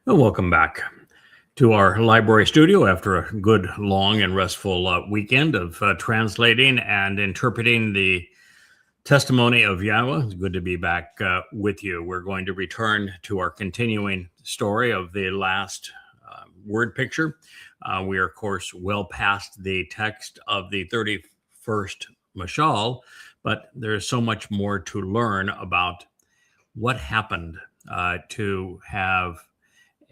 Well, welcome back to our library studio after a good, long, and restful weekend of translating and interpreting the testimony of Yahweh. It's good to be back with you. We're going to return to our continuing story of the last word picture. We are, of course, well past the text of the 31st Mashal, but there's so much more to learn about what happened to have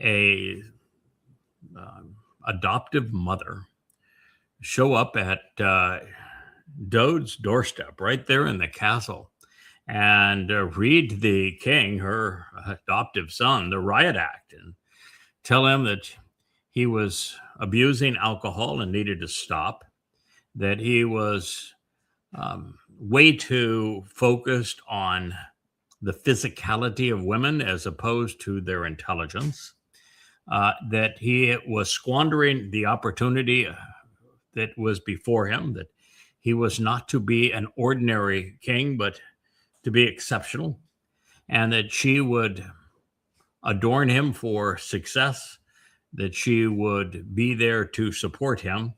a adoptive mother show up at Dode's doorstep right there in the castle and read the king, her adoptive son, the riot act and tell him that he was abusing alcohol and needed to stop, that he was way too focused on the physicality of women as opposed to their intelligence, that he was squandering the opportunity that was before him, that he was not to be an ordinary king, but to be exceptional, and that she would adorn him for success, that she would be there to support him.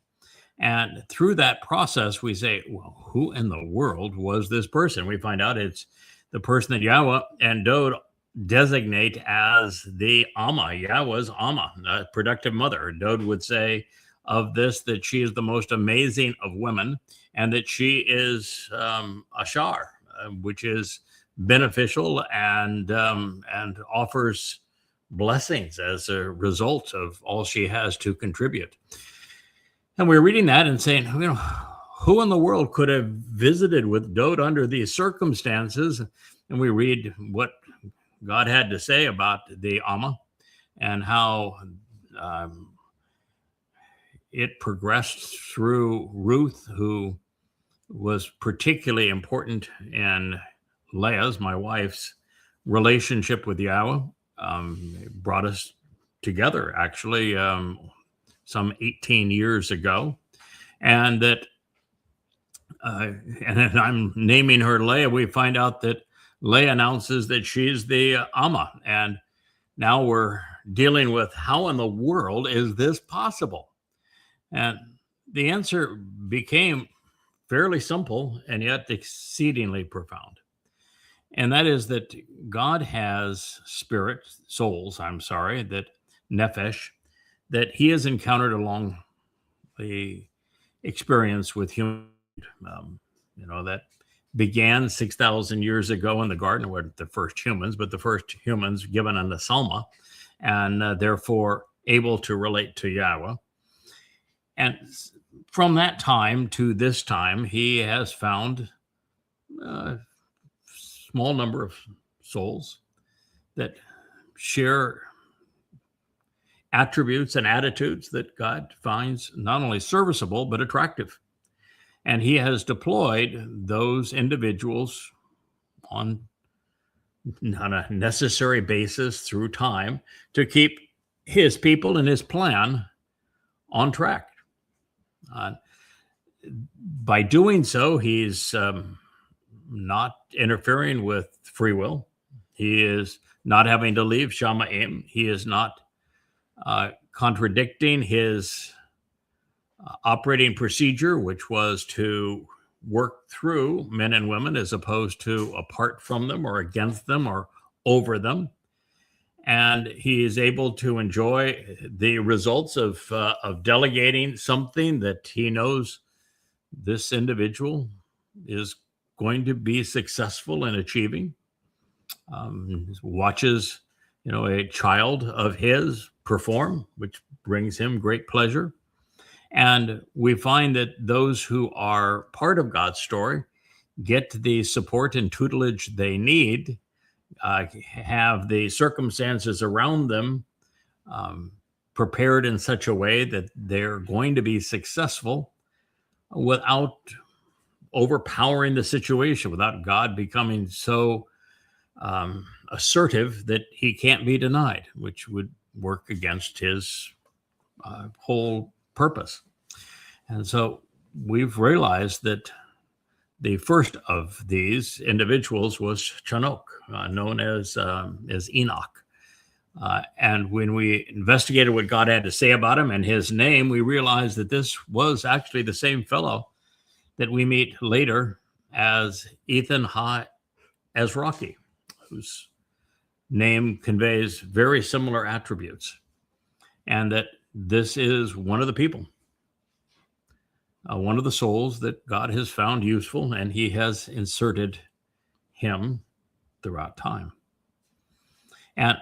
And through that process, we say, well, who in the world was this person? We find out it's the person that Yahweh and Dode designate as the Amma, Yahweh's Amma, the productive mother. Dode would say of this that she is the most amazing of women and that she is Ashar, which is beneficial and offers blessings as a result of all she has to contribute. And we were reading that and saying, who in the world could have visited with Dode under these circumstances? And we read what God had to say about the Amma and how it progressed through Ruth, who was particularly important in Leah's, my wife's, relationship with Yahweh. It brought us together, actually, some 18 years ago. And that, and I'm naming her Leah, we find out that Leah announces that she's the Amma. And now we're dealing with how in the world is this possible? And the answer became fairly simple and yet exceedingly profound. And that is that God has souls, that nephesh, that he has encountered along the experience with human, that began 6,000 years ago in the garden, were the first humans, but the first humans given an Salma, and therefore able to relate to Yahweh. And from that time to this time, he has found a small number of souls that share attributes and attitudes that God finds not only serviceable, but attractive. And he has deployed those individuals on a necessary basis through time to keep his people and his plan on track. By doing so, he's not interfering with free will. He is not having to leave Shamaim. He is not contradicting his operating procedure, which was to work through men and women as opposed to apart from them or against them or over them. And he is able to enjoy the results of delegating something that he knows this individual is going to be successful in achieving. Watches, a child of his perform, which brings him great pleasure. And we find that those who are part of God's story get the support and tutelage they need, have the circumstances around them prepared in such a way that they're going to be successful without overpowering the situation, without God becoming so assertive that he can't be denied, which would work against his whole purpose. And so we've realized that the first of these individuals was Chanok, known as Enoch. And when we investigated what God had to say about him and his name, we realized that this was actually the same fellow that we meet later as Ethan Ha-Ezraki, whose name conveys very similar attributes, and that this is one of the people, one of the souls that God has found useful, and he has inserted him throughout time. And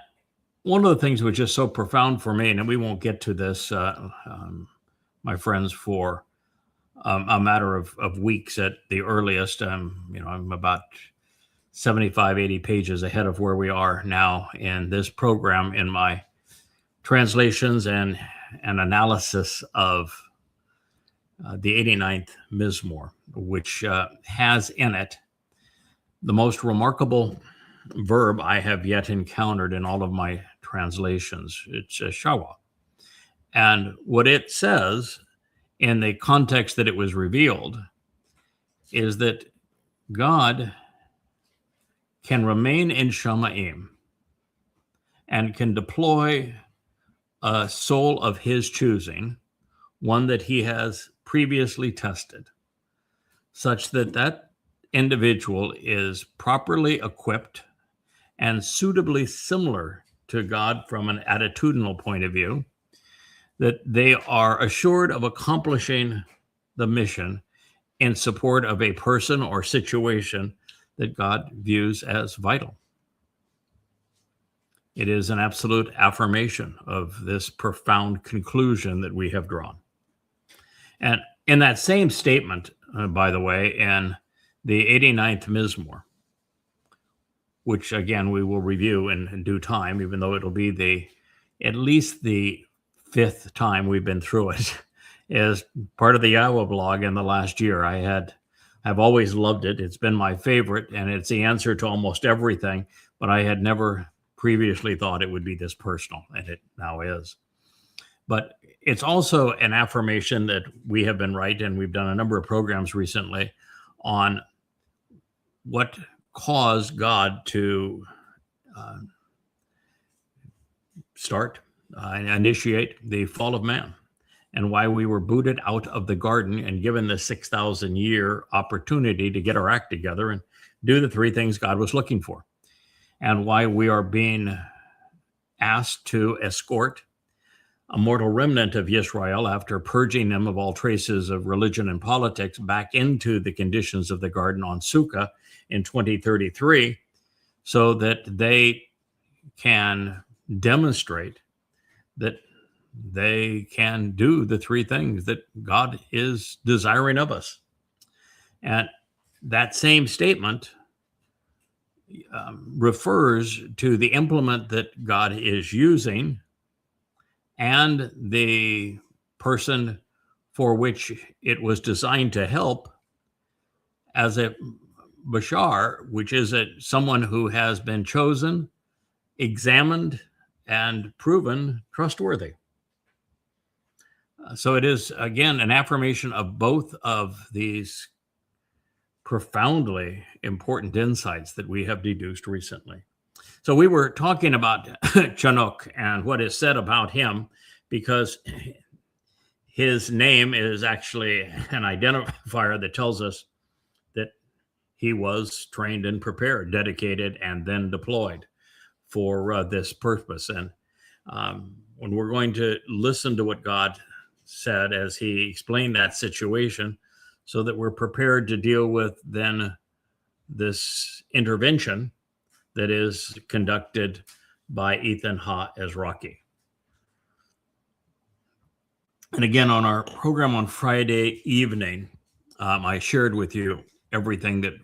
one of the things which is so profound for me, and we won't get to this, my friends, for a matter of weeks at the earliest. I'm about 75, 80 pages ahead of where we are now in this program in my translations and analysis of the 89th Mizmor, which has in it the most remarkable verb I have yet encountered in all of my translations. It's shawa. And what it says in the context that it was revealed is that God can remain in Shamaim and can deploy a soul of his choosing, one that he has previously tested, such that that individual is properly equipped and suitably similar to God from an attitudinal point of view, that they are assured of accomplishing the mission in support of a person or situation that God views as vital. It is an absolute affirmation of this profound conclusion that we have drawn. And in that same statement, by the way, in the 89th Mizmor, which again we will review in due time, even though it'll be at least the fifth time we've been through it, is part of the Yahweh blog in the last year. I've always loved it. It's been my favorite, and it's the answer to almost everything, but I had never previously thought it would be this personal, and it now is. But it's also an affirmation that we have been right, and we've done a number of programs recently on what caused God to initiate the fall of man, and why we were booted out of the garden and given the 6,000 year opportunity to get our act together and do the three things God was looking for, and why we are being asked to escort a mortal remnant of Israel, after purging them of all traces of religion and politics, back into the conditions of the garden on Sukkah in 2033, so that they can demonstrate that they can do the three things that God is desiring of us. And that same statement refers to the implement that God is using and the person for which it was designed to help as a bashar, which is someone who has been chosen, examined, and proven trustworthy. So it is, again, an affirmation of both of these profoundly important insights that we have deduced recently. So we were talking about Chanukh and what is said about him, because his name is actually an identifier that tells us that he was trained and prepared, dedicated, and then deployed for this purpose. And when we're going to listen to what God said as he explained that situation, so that we're prepared to deal with then this intervention that is conducted by Ethan Ha-Ezraki. And again, on our program on Friday evening, I shared with you everything that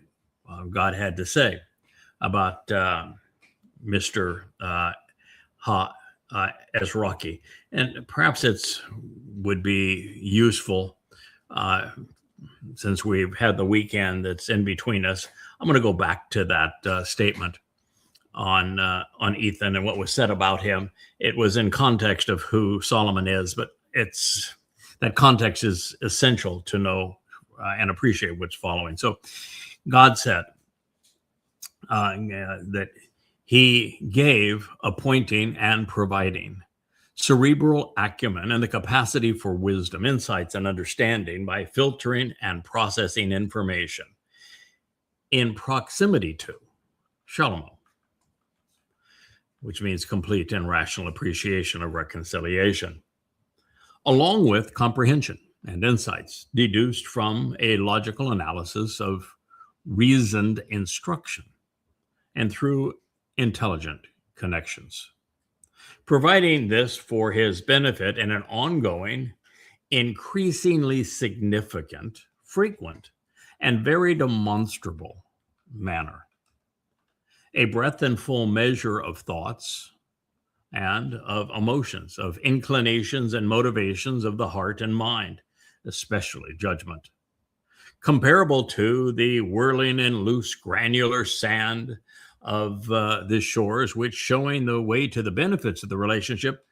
God had to say about Mr. Ha-Ezraki. And perhaps it would be useful, since we've had the weekend that's in between us, I'm going to go back to that statement on Ethan and what was said about him. It was in context of who Solomon is, but that context is essential to know and appreciate what's following. So God said that He gave, appointing, and providing cerebral acumen and the capacity for wisdom, insights, and understanding by filtering and processing information in proximity to Shalomo, which means complete and rational appreciation of reconciliation, along with comprehension and insights deduced from a logical analysis of reasoned instruction and through intelligent connections, providing this for his benefit in an ongoing, increasingly significant, frequent, and very demonstrable manner. A breadth and full measure of thoughts and of emotions, of inclinations and motivations of the heart and mind, especially judgment, comparable to the whirling and loose granular sand of the shores, which, showing the way to the benefits of the relationship,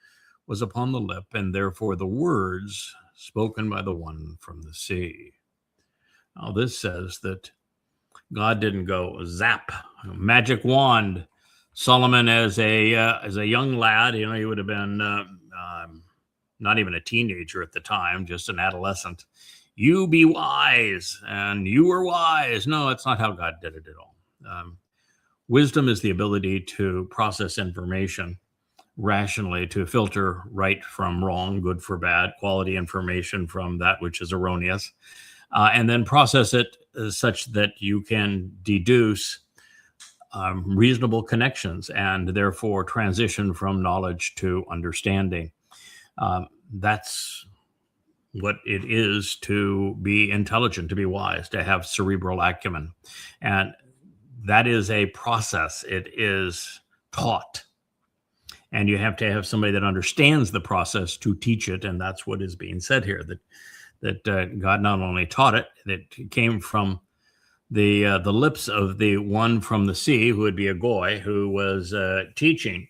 was upon the lip, and therefore the words spoken by the one from the sea. Now, this says that God didn't go zap, magic wand. Solomon, as a young lad, he would have been not even a teenager at the time, just an adolescent. You be wise, and you were wise. No, that's not how God did it at all. Wisdom is the ability to process information rationally, to filter right from wrong, good for bad, quality information from that which is erroneous, and then process it such that you can deduce reasonable connections and therefore transition from knowledge to understanding. That's what it is to be intelligent, to be wise, to have cerebral acumen. And that is a process. It is taught. And you have to have somebody that understands the process to teach it. And that's what is being said here, that God not only taught it, it came from the lips of the one from the sea, who would be a goy, who was teaching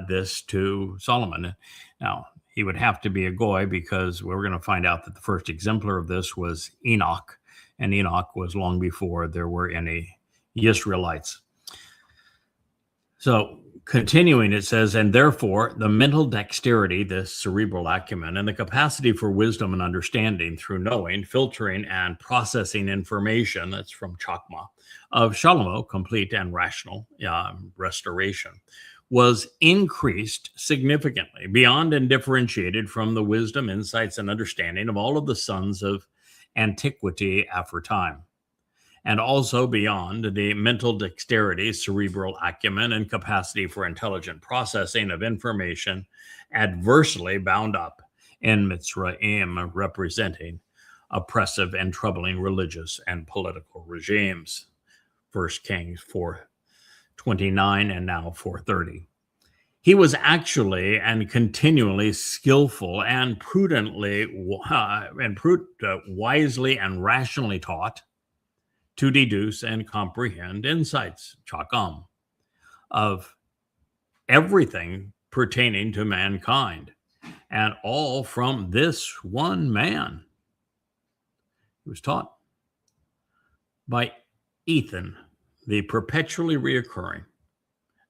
this to Solomon. Now, he would have to be a goy because we're going to find out that the first exemplar of this was Enoch, and Enoch was long before there were any Israelites. So continuing, it says, and therefore the mental dexterity, the cerebral acumen, and the capacity for wisdom and understanding through knowing, filtering, and processing information, that's from Chokmah, of Shalomo, complete and rational restoration, was increased significantly beyond and differentiated from the wisdom, insights, and understanding of all of the sons of antiquity aforetime, and also beyond the mental dexterity, cerebral acumen, and capacity for intelligent processing of information adversely bound up in Mitzrayim, representing oppressive and troubling religious and political regimes. 1 Kings 4:29 and now 4:30. He was actually and continually skillful and wisely and rationally taught to deduce and comprehend insights, chakam, of everything pertaining to mankind, and all from this one man. He was taught by Ethan, the perpetually reoccurring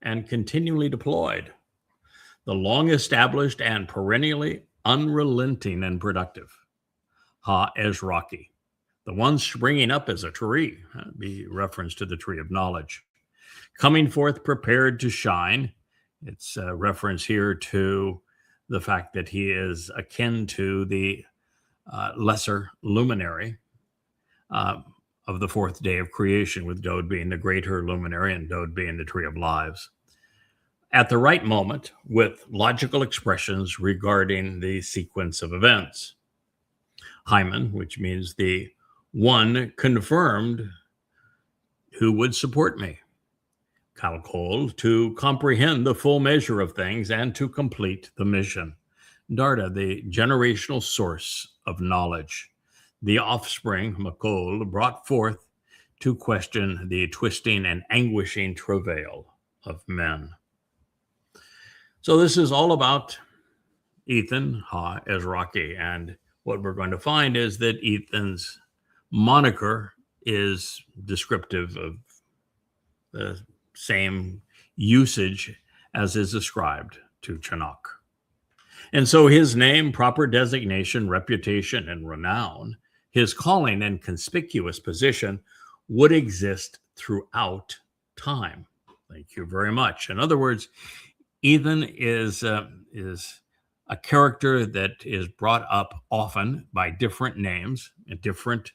and continually deployed, the long established and perennially unrelenting and productive Ha-Ezraki, the one springing up as a tree, that'd be reference to the tree of knowledge, coming forth prepared to shine. It's a reference here to the fact that he is akin to the lesser luminary of the fourth day of creation, with Dode being the greater luminary and Dode being the tree of lives. At the right moment, with logical expressions regarding the sequence of events. Hymen, which means the one confirmed who would support me. Kalkol, to comprehend the full measure of things and to complete the mission. Darda, the generational source of knowledge. The offspring, Makol, brought forth to question the twisting and anguishing travail of men. So this is all about Ethan Ha-Ezraki, and what we're going to find is that Ethan's moniker is descriptive of the same usage as is ascribed to Chanakh. And so his name, proper designation, reputation, and renown, his calling and conspicuous position would exist throughout time. Thank you very much. In other words, Ethan is a character that is brought up often by different names and different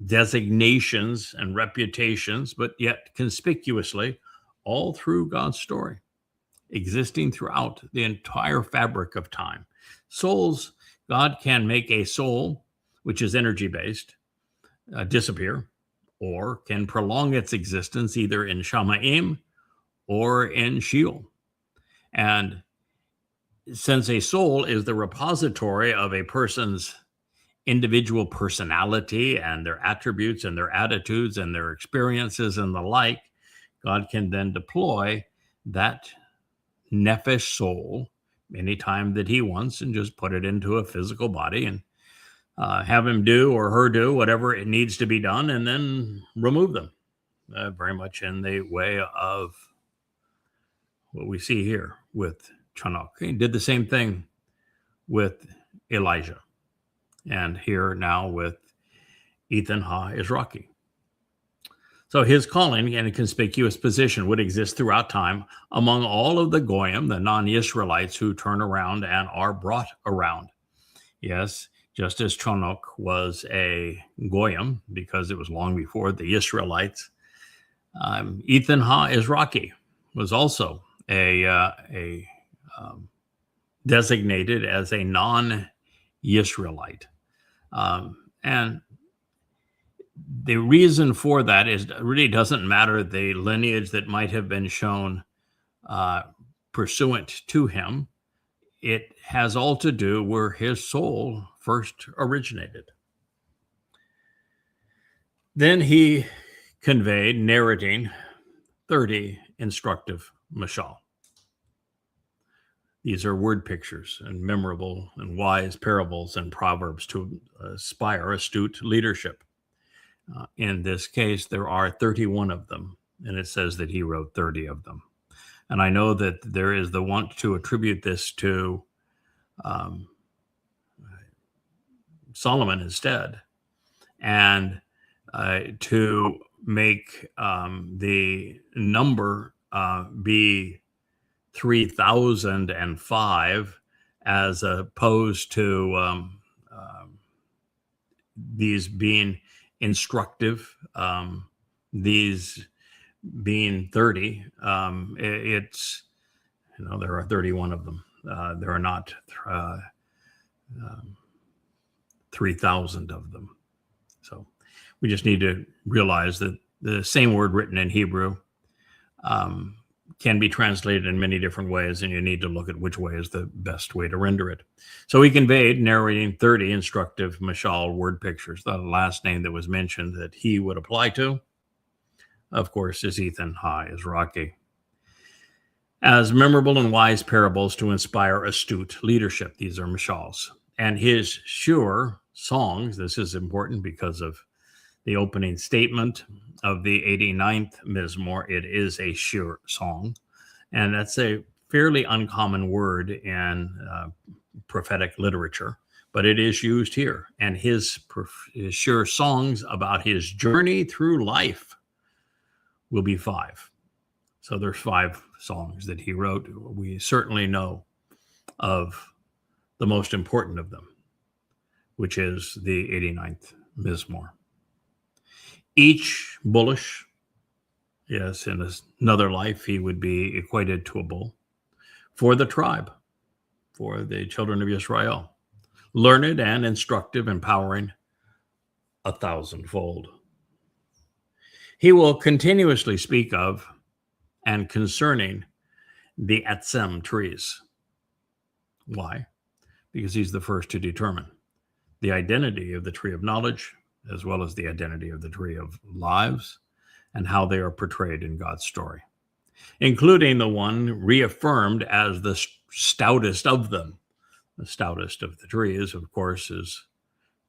designations and reputations, but yet conspicuously all through God's story, existing throughout the entire fabric of time. Souls, God can make a soul, which is energy-based, disappear, or can prolong its existence either in Shamaim or in Sheol. And since a soul is the repository of a person's individual personality and their attributes and their attitudes and their experiences and the like, God can then deploy that nephesh soul anytime that he wants and just put it into a physical body and have him do or her do whatever it needs to be done and then remove them. Very much in the way of what we see here with Chanakh. He did the same thing with Elijah, and here now with Ethan Ha-Izraki. So his calling and a conspicuous position would exist throughout time among all of the Goyim, the non-Israelites who turn around and are brought around. Yes, just as Chanakh was a Goyim, because it was long before the Israelites, Ethan Ha-Izraki was also designated as a non-Israelite. And the reason for that is it really doesn't matter the lineage that might have been shown pursuant to him. It has all to do where his soul first originated. Then he conveyed, narrating 30 instructive mashal. These are word pictures and memorable and wise parables and proverbs to inspire astute leadership. In this case, there are 31 of them, and it says that he wrote 30 of them. And I know that there is the want to attribute this to Solomon instead, and to make the number be 3005 as opposed to these being instructive, these being 30. It's, there are 31 of them. There are not 3,000 of them. So we just need to realize that the same word written in Hebrew can be translated in many different ways, and you need to look at which way is the best way to render it. So he conveyed, narrating 30 instructive mashal word pictures. The last name that was mentioned that he would apply to, of course, is Ethan Ha-Izraki. As memorable and wise parables to inspire astute leadership. These are mashals. And his shur songs, this is important because of the opening statement of the 89th Mizmor. It is a shur song, and that's a fairly uncommon word in prophetic literature, but it is used here. And his shur songs about his journey through life will be 5. So there's 5 songs that he wrote. We certainly know of the most important of them, which is the 89th Mizmor. Each bullish, yes, in another life, he would be equated to a bull, for the tribe, for the children of Israel, learned and instructive, empowering 1,000-fold. He will continuously speak of and concerning the Atzem trees. Why? Because he's the first to determine the identity of the tree of knowledge, as well as the identity of the tree of lives, and how they are portrayed in God's story, including the one reaffirmed as the stoutest of them. The stoutest of the trees, of course, is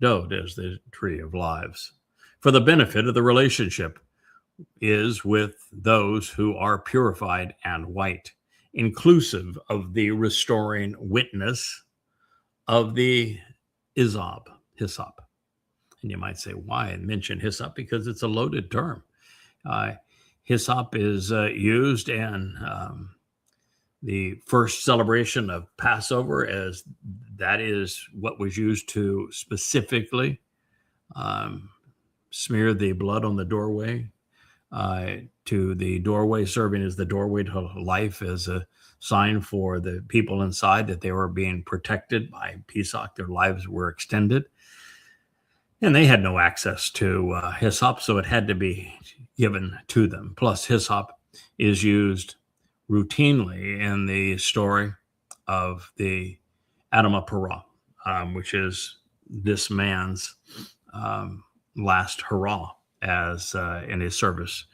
Dod, as the tree of lives, for the benefit of the relationship is with those who are purified and white, inclusive of the restoring witness of the hyssop. And you might say, why mention hyssop? Because it's a loaded term. Uh, Hyssop is used in the first celebration of Passover, as that is what was used to specifically smear the blood on the doorway, to the doorway, serving as the doorway to life, as a sign for the people inside that they were being protected by Pesach. Their lives were extended. And they had no access to hyssop, so it had to be given to them. Plus, hyssop is used routinely in the story of the Adama Parah, which is this man's last hurrah as in his service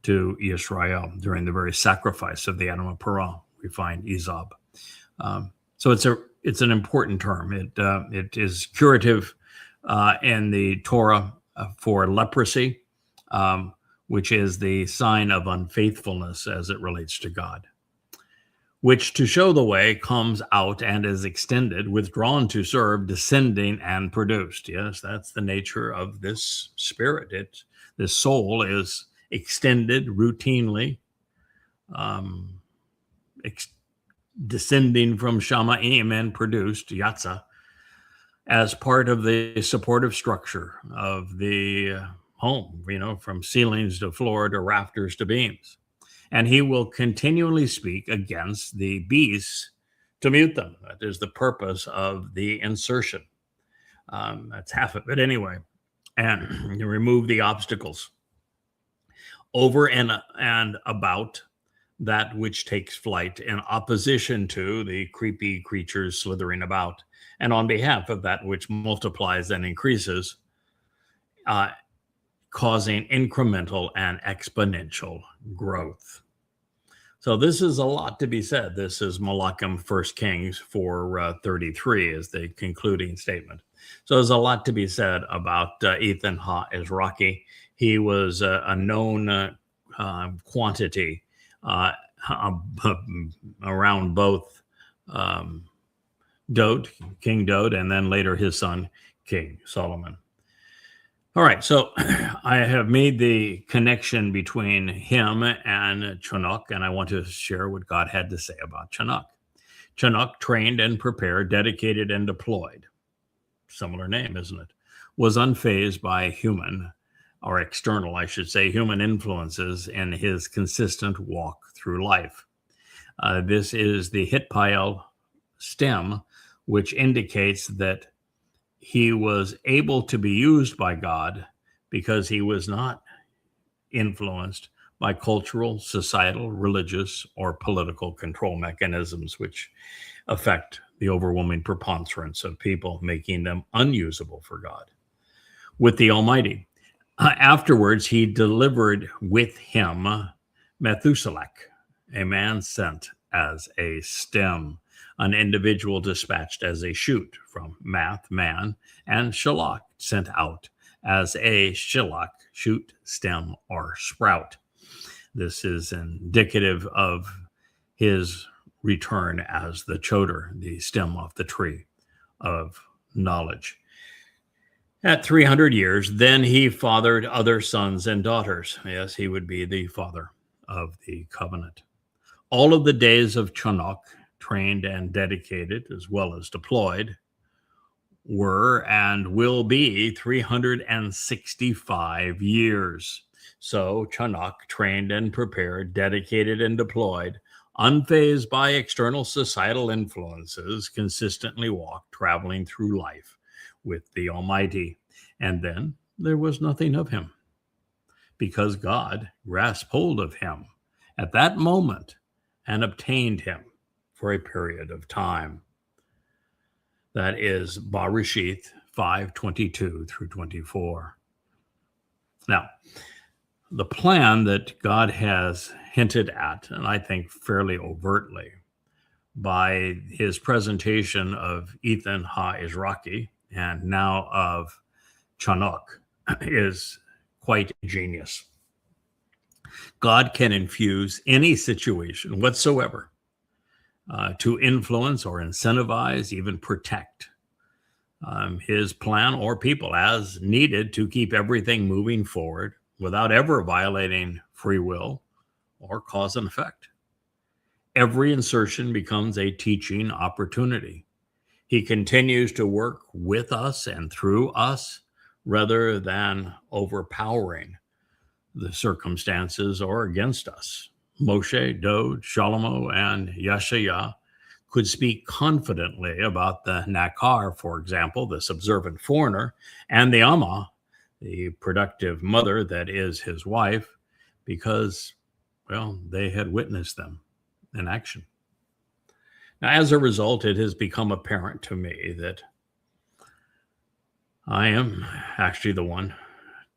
to Israel during the very sacrifice of the Adama Parah. We find Izab. So it's an important term. It is curative in the Torah for leprosy, which is the sign of unfaithfulness as it relates to God, which to show the way comes out and is extended, withdrawn to serve, descending and produced. Yes, that's the nature of this spirit. This soul is extended routinely, descending from Shamaim and produced, Yatzah, as part of the supportive structure of the home, from ceilings to floor to rafters to beams. And he will continually speak against the beasts to mute them. That is the purpose of the insertion. That's half of it anyway. And you remove the obstacles over and about that which takes flight in opposition to the creepy creatures slithering about, and on behalf of that which multiplies and increases, causing incremental and exponential growth. So this is a lot to be said. This is Malachim 1 Kings 4:33 is the concluding statement. So there's a lot to be said about Ethan Ha-Ezraki. He was a known quantity around both King Dode, and then later his son, King Solomon. All right, so I have made the connection between him and Chinook, and I want to share what God had to say about Chinook. Chinook, trained and prepared, dedicated and deployed, similar name, isn't it, was unfazed by human, or external, I should say, human influences in his consistent walk through life. This is the Hitpael stem, which indicates that he was able to be used by God because he was not influenced by cultural, societal, religious, or political control mechanisms, which affect the overwhelming preponderance of people, making them unusable for God. With the Almighty. Afterwards, he delivered with him Methuselah, a man sent as a stem, an individual dispatched as a shoot from man, and Shalach, sent out as a Shilach, shoot, stem, or sprout. This is indicative of his return as the choder, the stem off the tree of knowledge. At 300 years, then he fathered other sons and daughters. Yes, he would be the father of the covenant. All of the days of Chinook, trained and dedicated as well as deployed, were and will be 365 years. So Chinook, trained and prepared, dedicated and deployed, unfazed by external societal influences, consistently walked, traveling through life with the Almighty. And then there was nothing of him, because God grasped hold of him at that moment and obtained him for a period of time. That is Barishith 5:22 through 24. Now, the plan that God has hinted at, and I think fairly overtly, by his presentation of Ethan Ha-Ezraki and now of Chinook, is quite genius. God can infuse any situation whatsoever to influence or incentivize, even protect his plan or people as needed to keep everything moving forward without ever violating free will or cause and effect. Every insertion becomes a teaching opportunity. He continues to work with us and through us rather than overpowering the circumstances or against us. Moshe, Dode, Shalomo, and Yeshaya could speak confidently about the Nakar, for example, this observant foreigner, and the Amma, the productive mother that is his wife, because, well, they had witnessed them in action. Now, as a result, it has become apparent to me that I am actually the one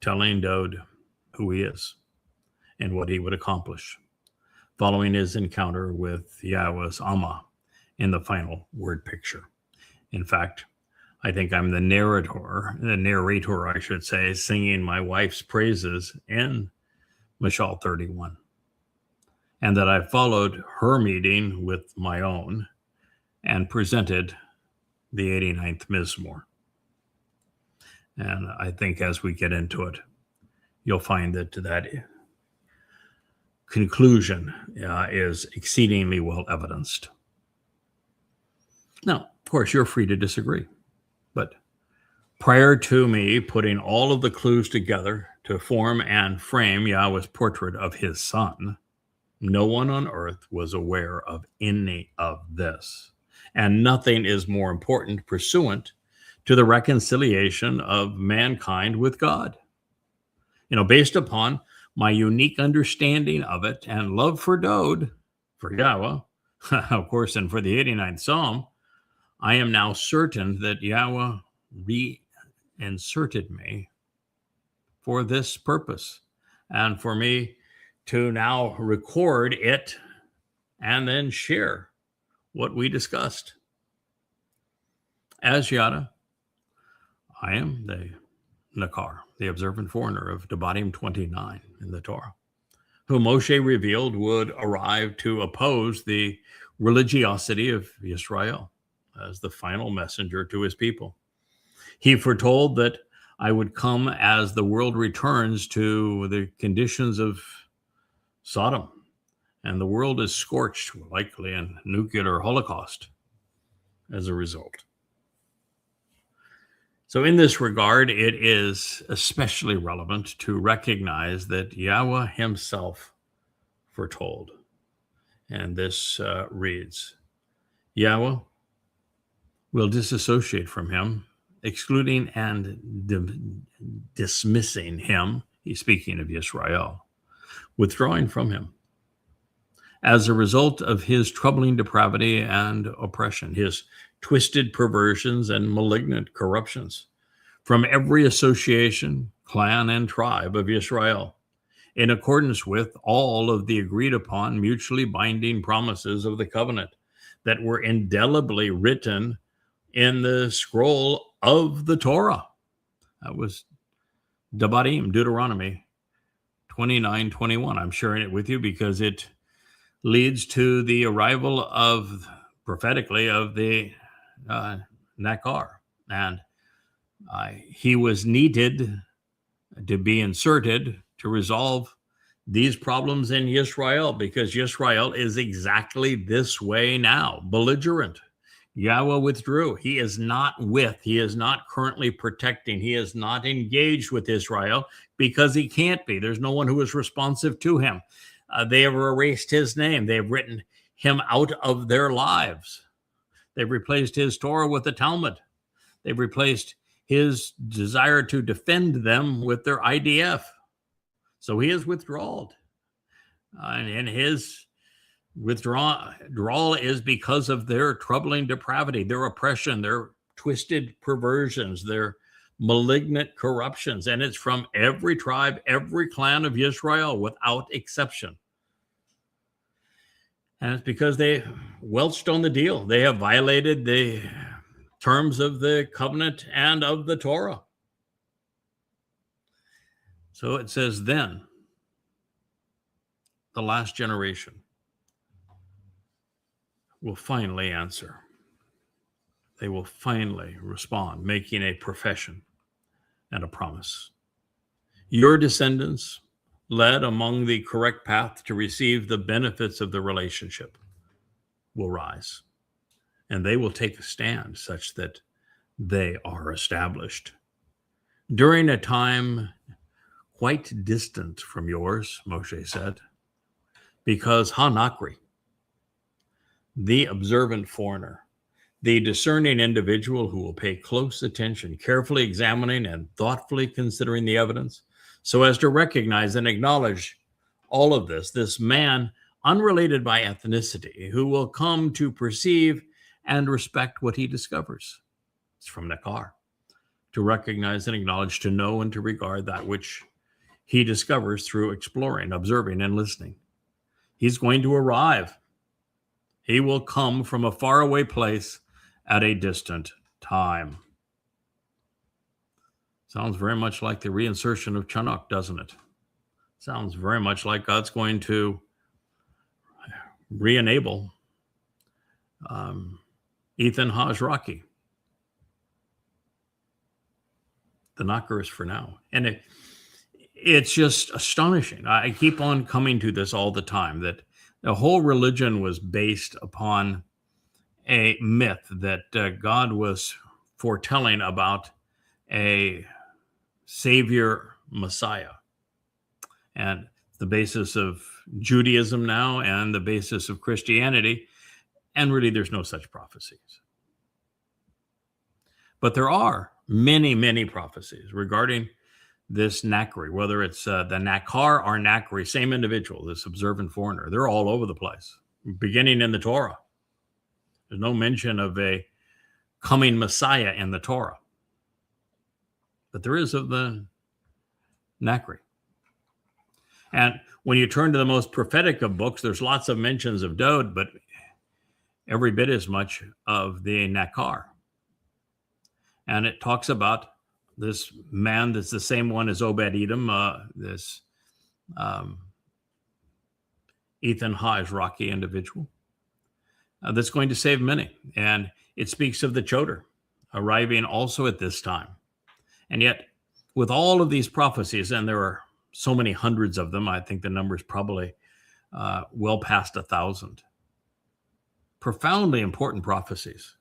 telling Dode who he is and what he would accomplish following his encounter with Yahweh's Amma in the final word picture. In fact, I think I'm the narrator, I should say, singing my wife's praises in Mashal 31, and that I followed her meeting with my own and presented the 89th Mizmor. And I think as we get into it, you'll find that that conclusion is exceedingly well evidenced. Now, of course, you're free to disagree, but prior to me putting all of the clues together to form and frame Yahweh's portrait of his son, no one on earth was aware of any of this. And nothing is more important pursuant to the reconciliation of mankind with God. Based upon my unique understanding of it and love for Dode, for Yahweh, of course, and for the 89th Psalm, I am now certain that Yahweh reinserted me for this purpose and for me to now record it and then share what we discussed. As Yada, I am the Nakar, the observant foreigner of Devarim 29 in the Torah, who Moshe revealed would arrive to oppose the religiosity of Israel as the final messenger to his people. He foretold that I would come as the world returns to the conditions of Sodom, and the world is scorched, likely in nuclear holocaust as a result. So in this regard, it is especially relevant to recognize that Yahweh himself foretold. And this reads, Yahweh will disassociate from him, excluding and dismissing him, he's speaking of Israel, withdrawing from him, as a result of his troubling depravity and oppression, his twisted perversions and malignant corruptions from every association, clan, and tribe of Israel, in accordance with all of the agreed upon mutually binding promises of the covenant that were indelibly written in the scroll of the Torah. That was Devarim, Deuteronomy 29:21. I'm sharing it with you because it leads to the arrival of, prophetically, of the Nakar. And he was needed to be inserted to resolve these problems in Israel, because Israel is exactly this way now, belligerent. Yahweh withdrew. He is not currently protecting. He is not engaged with Israel because he can't be. There's no one who is responsive to him. They have erased his name. They've written him out of their lives. They've replaced his Torah with the Talmud. They've replaced his desire to defend them with their IDF. So he is withdrawal. And his withdrawal is because of their troubling depravity, their oppression, their twisted perversions, their malignant corruptions. And it's from every tribe, every clan of Israel without exception. And it's because they welched on the deal. They have violated the terms of the covenant and of the Torah. So it says then, the last generation, will finally answer. They will finally respond, making a profession and a promise. Your descendants, led among the correct path to receive the benefits of the relationship, will rise, and they will take a stand such that they are established. During a time quite distant from yours, Moshe said, because Ha-Nakri, the observant foreigner, the discerning individual who will pay close attention, carefully examining and thoughtfully considering the evidence, so as to recognize and acknowledge all of this man, unrelated by ethnicity, who will come to perceive and respect what he discovers. It's from Nakar. To recognize and acknowledge, to know and to regard that which he discovers through exploring, observing, and listening. He's going to arrive. He will come from a faraway place at a distant time. Sounds very much like the reinsertion of Chanukh, doesn't it? Sounds very much like God's going to re-enable Ethan Hajraki. The knocker is for now. And it's just astonishing. I keep on coming to this all the time, that the whole religion was based upon a myth that God was foretelling about a Savior Messiah. And the basis of Judaism now and the basis of Christianity. And really, there's no such prophecies. But there are many, many prophecies regarding this Nakri, whether it's the Nakar or Nakri, same individual, this observant foreigner. They're all over the place, beginning in the Torah. There's no mention of a coming Messiah in the Torah. But there is of the Nakri. And when you turn to the most prophetic of books, there's lots of mentions of Dod, but every bit as much of the Nakar. And it talks about this man that's the same one as Obed-Edom, this Ethan Hajraki individual that's going to save many. And it speaks of the Choder arriving also at this time. And yet, with all of these prophecies, and there are so many hundreds of them, I think the number is probably well past 1,000. Profoundly important prophecies.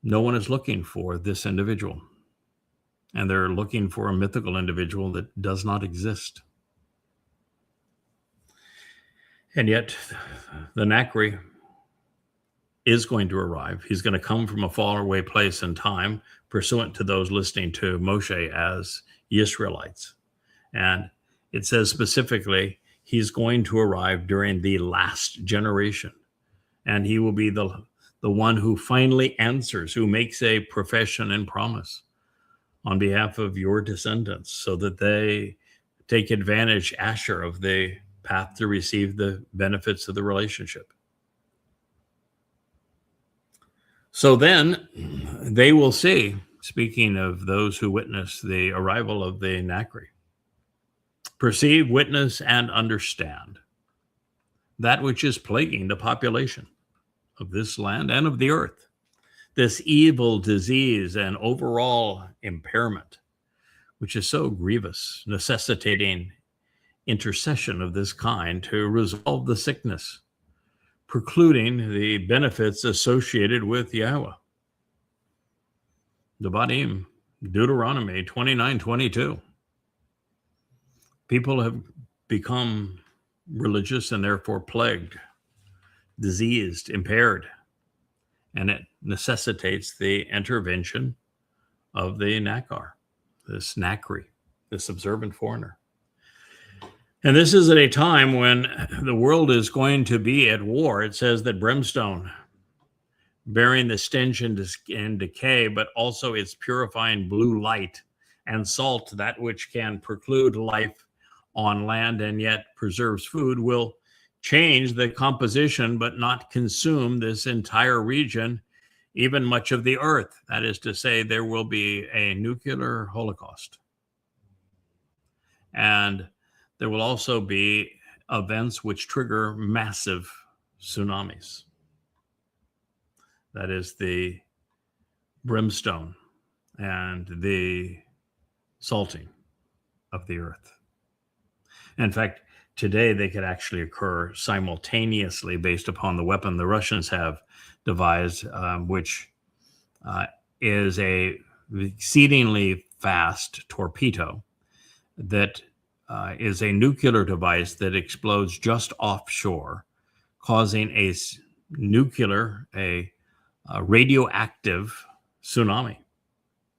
No one is looking for this individual. And they're looking for a mythical individual that does not exist. And yet, the Nakri is going to arrive. He's going to come from a faraway place and time, pursuant to those listening to Moshe as Israelites. And it says specifically, he's going to arrive during the last generation. And he will be the one who finally answers, who makes a profession and promise on behalf of your descendants, so that they take advantage, Asher, of the path to receive the benefits of the relationship. So then they will see, speaking of those who witness the arrival of the Nakri, perceive, witness, and understand that which is plaguing the population of this land and of the earth. This evil disease and overall impairment, which is so grievous, necessitating intercession of this kind to resolve the sickness, precluding the benefits associated with Yahweh. Devarim, Deuteronomy 29:22. People have become religious and therefore plagued, diseased, impaired, and it necessitates the intervention of the Nakar, this Nakri, this observant foreigner. And this is at a time when the world is going to be at war. It says that brimstone, bearing the stench and decay, but also its purifying blue light, and salt, that which can preclude life on land and yet preserves food, will change the composition but not consume this entire region, even much of the earth. That is to say, there will be a nuclear holocaust. And there will also be events which trigger massive tsunamis. That is the brimstone and the salting of the earth. In fact, today they could actually occur simultaneously based upon the weapon the Russians have devised, which is a exceedingly fast torpedo that is a nuclear device that explodes just offshore, causing a radioactive tsunami,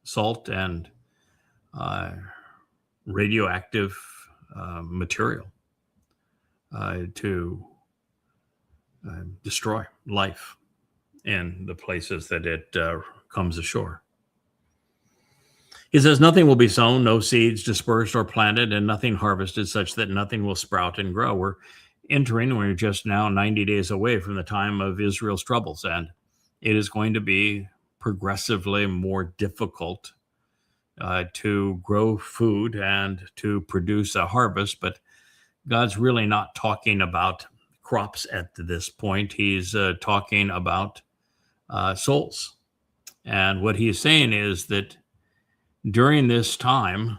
salt and radioactive material to destroy life in the places that it comes ashore. He says, nothing will be sown, no seeds dispersed or planted, and nothing harvested, such that nothing will sprout and grow. We're just now 90 days away from the time of Israel's troubles, and it is going to be progressively more difficult to grow food and to produce a harvest. But God's really not talking about crops at this point. He's talking about souls. And what he's saying is that during this time,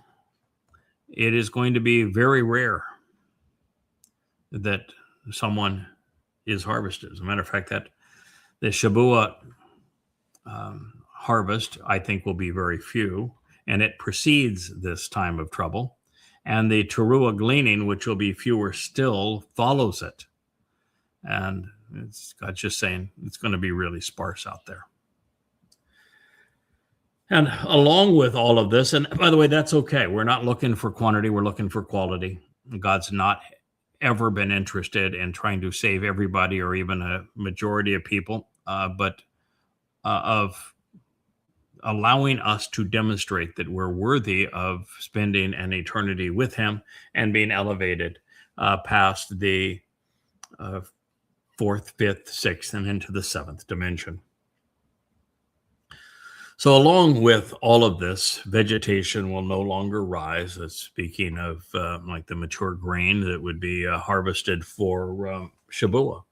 it is going to be very rare that someone is harvested. As a matter of fact, that the Shabuah harvest, I think, will be very few, and it precedes this time of trouble. And the Teruah gleaning, which will be fewer still, follows it. And God's just saying it's going to be really sparse out there. And along with all of this, and by the way, that's okay. We're not looking for quantity. We're looking for quality. God's not ever been interested in trying to save everybody or even a majority of people, but of allowing us to demonstrate that we're worthy of spending an eternity with him and being elevated past the fourth, fifth, sixth, and into the seventh dimension. So along with all of this, vegetation will no longer rise. That's speaking of like the mature grain that would be harvested for Shabuah.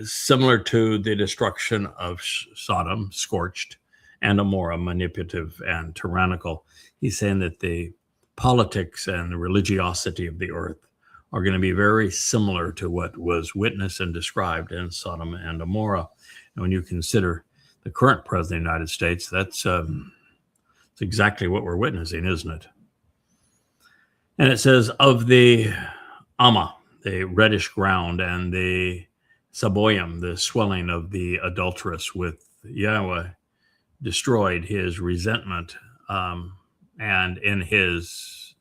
Similar to the destruction of Sodom, scorched, and Amorah, manipulative and tyrannical. He's saying that the politics and the religiosity of the earth are going to be very similar to what was witnessed and described in Sodom and Amorah. And when you consider the current president of the United States, that's exactly what we're witnessing, isn't it? And it says, of the Amma, the reddish ground, and the Saboyim, the swelling of the adulteress with Yahweh, destroyed his resentment and in his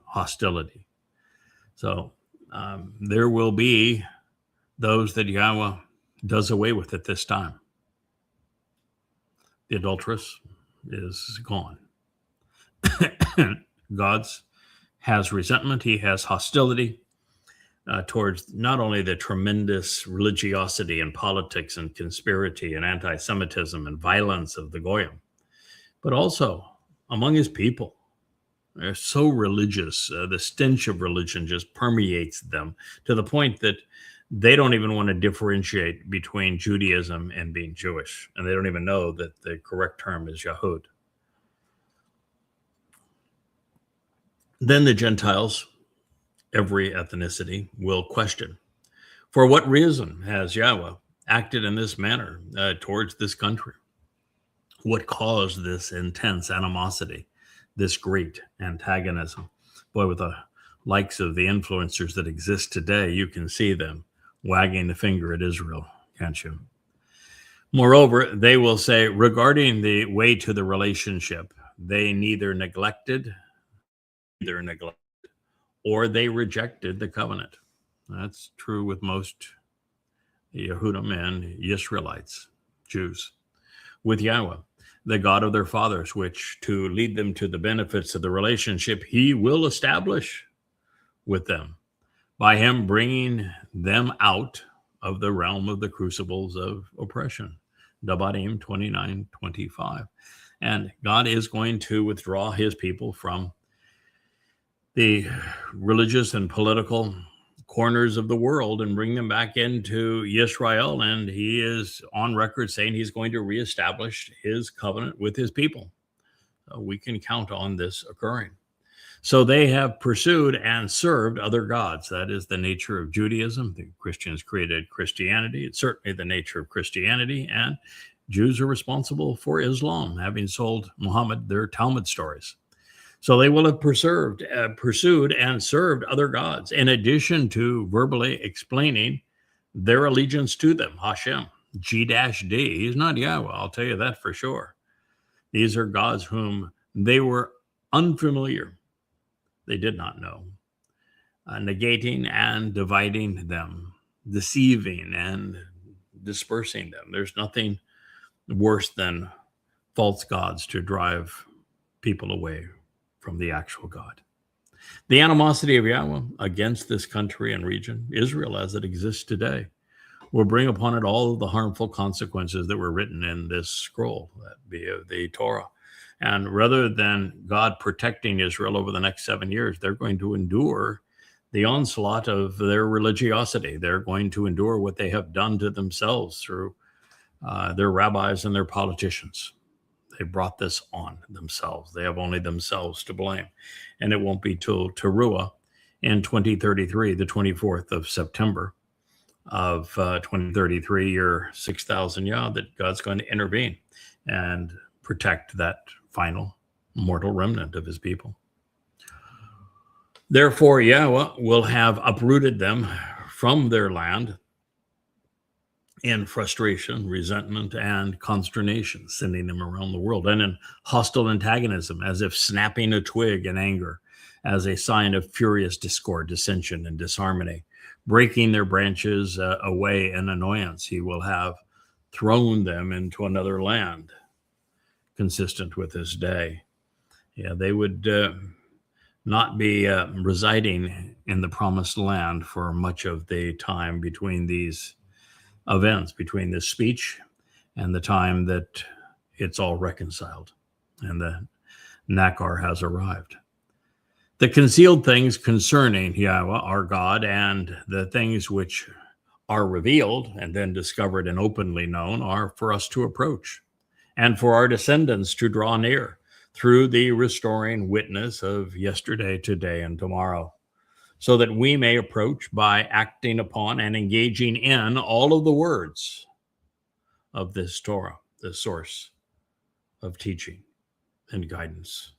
hostility. So there will be those that Yahweh does away with at this time. The adulteress is gone. God's has resentment. He has hostility towards not only the tremendous religiosity and politics and conspiracy and anti-Semitism and violence of the Goyim, but also among his people. They're so religious. The stench of religion just permeates them to the point that they don't even want to differentiate between Judaism and being Jewish. And they don't even know that the correct term is Yahud. Then the Gentiles, every ethnicity, will question, for what reason has Yahweh acted in this manner towards this country? What caused this intense animosity, this great antagonism? Boy, with the likes of the influencers that exist today, you can see them wagging the finger at Israel, can't you? Moreover, they will say, regarding the way to the relationship, they neither neglected or they rejected the covenant. That's true with most Yehudim and Israelites, Jews, with Yahweh, the God of their fathers, which to lead them to the benefits of the relationship he will establish with them, by him bringing them out of the realm of the crucibles of oppression. Devarim 29:25. And God is going to withdraw his people from the religious and political corners of the world and bring them back into Israel. And he is on record saying he's going to reestablish his covenant with his people. We can count on this occurring. So they have pursued and served other gods. That is the nature of Judaism. The Christians created Christianity. It's certainly the nature of Christianity. And Jews are responsible for Islam, having sold Muhammad their Talmud stories. So they will have pursued and served other gods, in addition to verbally explaining their allegiance to them. Hashem, G-D. He's not Yahweh, I'll tell you that for sure. These are gods whom they were unfamiliar. They did not know. Negating and dividing them, deceiving and dispersing them. There's nothing worse than false gods to drive people away from the actual God. The animosity of Yahweh against this country and region, Israel as it exists today, will bring upon it all of the harmful consequences that were written in this scroll, that be of the Torah. And rather than God protecting Israel over the next 7 years, they're going to endure the onslaught of their religiosity. They're going to endure what they have done to themselves through their rabbis and their politicians. They brought this on themselves. They have only themselves to blame. And it won't be till Teruah in 2033, the 24th of September of 2033, year 6000 Yah, that God's going to intervene and protect that final mortal remnant of his people. Therefore, Yahweh will have uprooted them from their land in frustration, resentment, and consternation, sending them around the world, and in hostile antagonism, as if snapping a twig in anger, as a sign of furious discord, dissension, and disharmony, breaking their branches away in annoyance. He will have thrown them into another land, consistent with this day. Yeah, they would not be residing in the promised land for much of the time between these events, between this speech and the time that it's all reconciled and the Nakar has arrived. The concealed things concerning Yahweh, our God, and the things which are revealed and then discovered and openly known are for us to approach and for our descendants to draw near through the restoring witness of yesterday, today, and tomorrow, so that we may approach by acting upon and engaging in all of the words of this Torah, the source of teaching and guidance.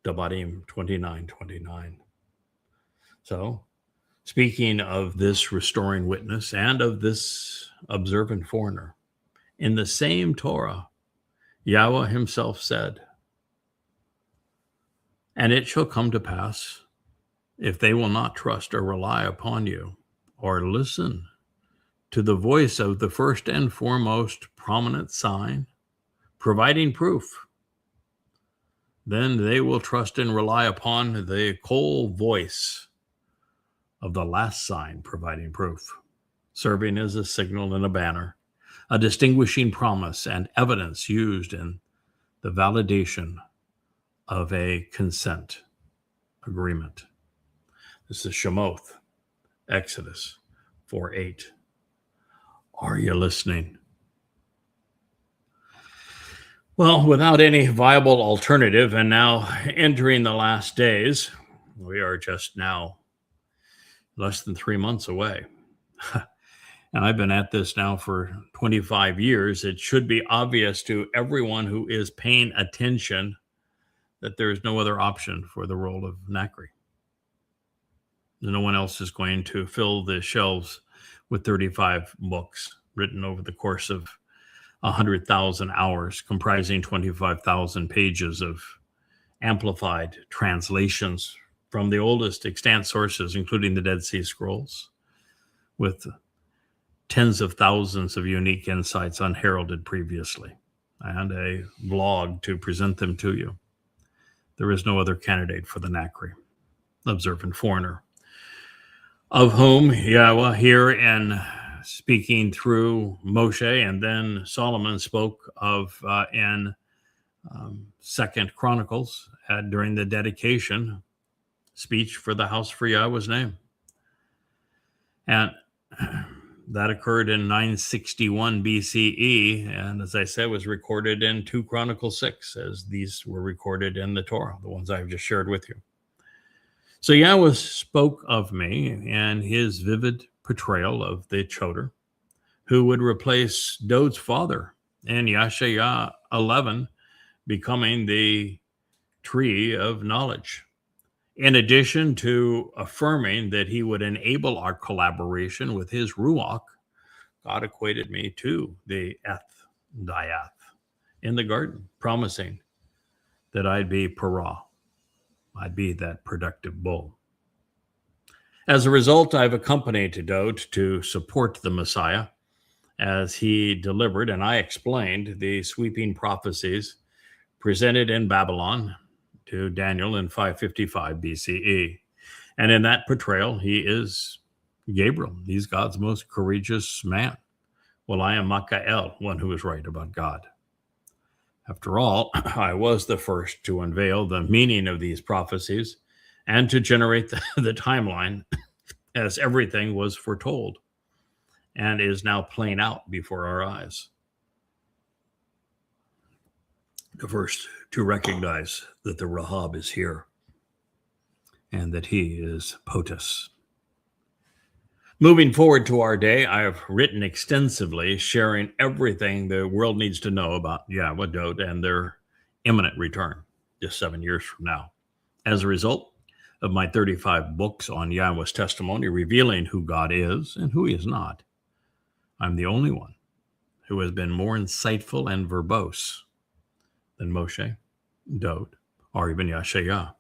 Devarim 29:29. So, speaking of this restoring witness and of this observant foreigner, in the same Torah, Yahweh himself said, "And it shall come to pass, if they will not trust or rely upon you, or listen to the voice of the first and foremost prominent sign, providing proof, then they will trust and rely upon the whole voice of the last sign, providing proof, serving as a signal and a banner, a distinguishing promise and evidence used in the validation of a consent agreement." This is Shemoth, Exodus 4:8. Are you listening? Well, without any viable alternative, and now entering the last days, we are just now less than 3 months away. And I've been at this now for 25 years. It should be obvious to everyone who is paying attention that there is no other option for the role of Nakri. No one else is going to fill the shelves with 35 books written over the course of 100,000 hours, comprising 25,000 pages of amplified translations from the oldest extant sources, including the Dead Sea Scrolls, with tens of thousands of unique insights unheralded previously, and a blog to present them to you. There is no other candidate for the Nakri, observant foreigner, of whom Yahweh here in speaking through Moshe and then Solomon spoke of in Second Chronicles during the dedication speech for the house for Yahweh's name. And that occurred in 961 BCE, and as I said, was recorded in 2 Chronicles 6, as these were recorded in the Torah, the ones I've just shared with you. So Yahweh spoke of me in his vivid portrayal of the Choder, who would replace Dod's father in Yashaya 11, becoming the tree of knowledge. In addition to affirming that he would enable our collaboration with his Ruach, God equated me to the Eth Diath in the garden, promising that I'd be Parah. I'd be that productive bull. As a result, I've accompanied Dod to support the Messiah as he delivered, and I explained, the sweeping prophecies presented in Babylon to Daniel in 555 BCE. And in that portrayal, he is Gabriel. He's God's most courageous man. Well, I am Michael, one who is right about God. After all, I was the first to unveil the meaning of these prophecies and to generate the timeline as everything was foretold and is now playing out before our eyes. The first to recognize that the Rahab is here and that he is POTUS. Moving forward to our day, I have written extensively, sharing everything the world needs to know about Yahweh, Dod, and their imminent return, just 7 years from now. As a result of my 35 books on Yahweh's testimony, revealing who God is and who he is not, I'm the only one who has been more insightful and verbose than Moshe, Dod, or even Yashaya.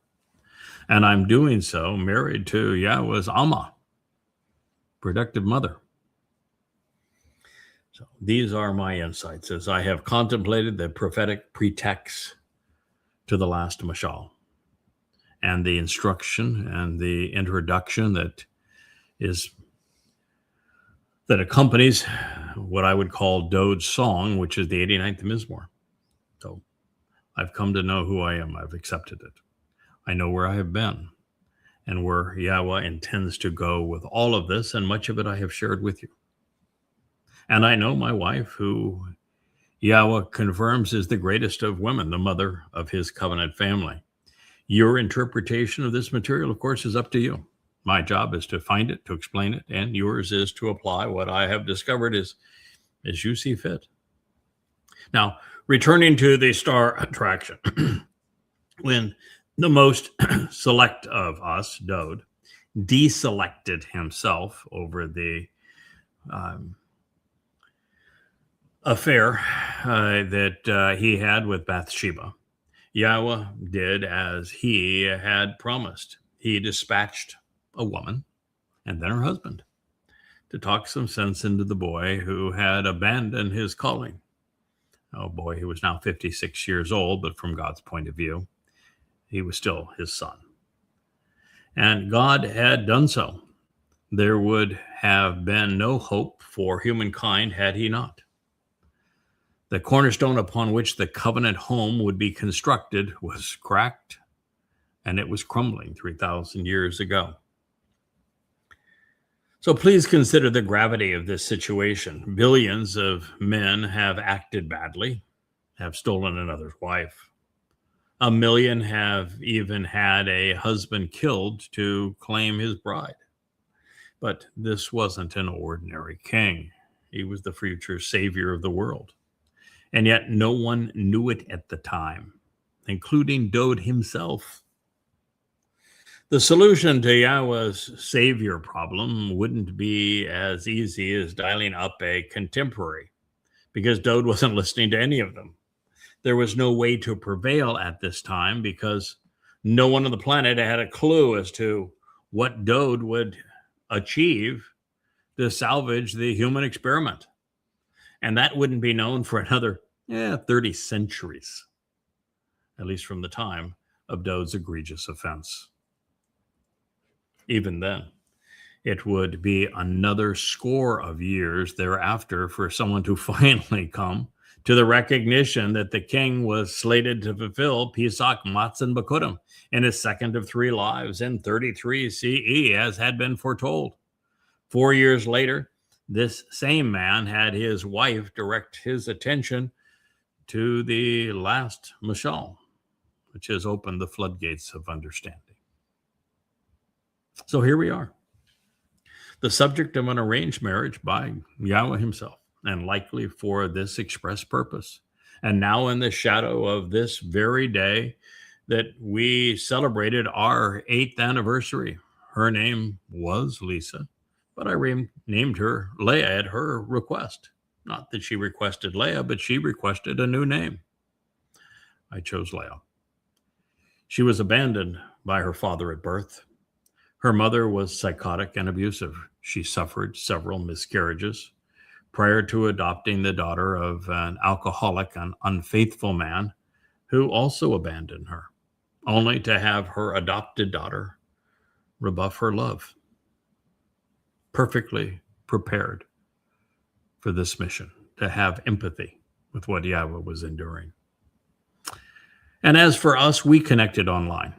And I'm doing so married to Yahweh's Amma, productive mother. So these are my insights as I have contemplated the prophetic pretext to the last Mashal and the instruction and the introduction that accompanies what I would call Dod's song, which is the 89th Mizmor. So I've come to know who I am. I've accepted it. I know where I have been and where Yahweh intends to go with all of this, and much of it I have shared with you. And I know my wife, who Yahweh confirms is the greatest of women, the mother of his covenant family. Your interpretation of this material, of course, is up to you. My job is to find it, to explain it, and yours is to apply what I have discovered as you see fit. Now, returning to the star attraction, when the most select of us, Dod, deselected himself over the affair that he had with Bathsheba, Yahweh did as he had promised. He dispatched a woman and then her husband to talk some sense into the boy who had abandoned his calling. Oh boy, he was now 56 years old, but from God's point of view, he was still his son. And God had done so. There would have been no hope for humankind had he not. The cornerstone upon which the covenant home would be constructed was cracked, and it was crumbling 3,000 years ago. So please consider the gravity of this situation. Billions of men have acted badly, have stolen another's wife. 1 million have even had a husband killed to claim his bride. But this wasn't an ordinary king. He was the future savior of the world. And yet no one knew it at the time, including Dod himself. The solution to Yahweh's savior problem wouldn't be as easy as dialing up a contemporary, because Dod wasn't listening to any of them. There was no way to prevail at this time because no one on the planet had a clue as to what Dod would achieve to salvage the human experiment. And that wouldn't be known for another 30 centuries, at least from the time of Dod's egregious offense. Even then, it would be another score of years thereafter for someone to finally come to the recognition that the king was slated to fulfill Pesach Matzon Bekudim in his second of 3 lives in 33 CE, as had been foretold. 4 years later, this same man had his wife direct his attention to the last mashal, which has opened the floodgates of understanding. So here we are, the subject of an arranged marriage by Yahweh himself, and likely for this express purpose. And now in the shadow of this very day that we celebrated our 8th anniversary, her name was Lisa, but I named her Leah at her request. Not that she requested Leah, but she requested a new name. I chose Leah. She was abandoned by her father at birth. Her mother was psychotic and abusive. She suffered several miscarriages prior to adopting the daughter of an alcoholic and unfaithful man who also abandoned her, only to have her adopted daughter rebuff her love. Perfectly prepared for this mission, to have empathy with what Yahweh was enduring. And as for us, we connected online.